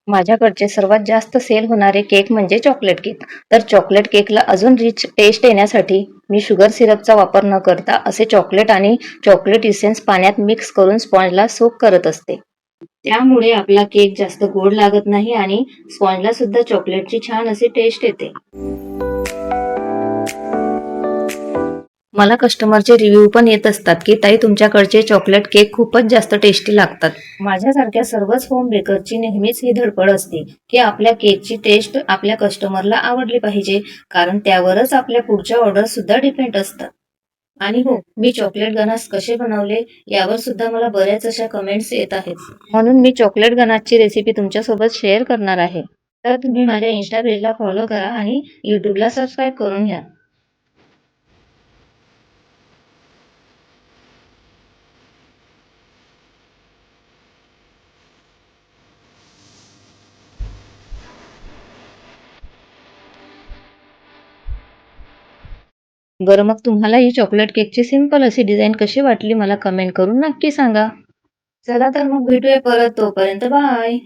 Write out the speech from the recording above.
माझ्याकडचे सर्वात जास्त सेल होणारे केक म्हणजे चॉकलेट केक. तर चॉकलेट केकला अजून रिच टेस्ट येण्यासाठी मी शुगर सिरपचा वापर न करता असे चॉकलेट आणि चॉकलेट इसेन्स पाण्यात मिक्स करून स्पॉन्जला सोक करत असते. त्यामुळे आपला केक जास्त गोड लागत नाही आणि स्पॉन्जला सुद्धा चॉकलेटची छान अशी टेस्ट येते. मला कस्टमरचे रिव्ह्यू पण येत असतात की ताई तुमच्याकडचे चॉकलेट केक खूपच जास्त टेस्टी लागतात. माझ्यासारख्या सर्वच होम बेकरची नेहमीच ही धडपड असते की आपल्या केकची टेस्ट आपल्या कस्टमरला आवडली पाहिजे, कारण त्यावरच आपल्या पुढच्या ऑर्डर सुद्धा डिपेंड असतात. आणि हो, मी चॉकलेट गनाश कसे बनवले यावर सुद्धा मला बऱ्याच अशा कमेंट्स येत आहेत. म्हणून मी चॉकलेट गनाशची रेसिपी तुमच्यासोबत शेअर करणार आहे. तर तुम्ही माझ्या इन्स्टा पेजला फॉलो करा आणि यूट्यूबला सबस्क्राईब करून घ्या. बरं, मग तुम्हाला ही चॉकलेट केकची सिंपल अशी डिझाइन कशी वाटली मला कमेंट करून नक्की सांगा. चला तर मग भेटूया परत, तोपर्यंत बाय.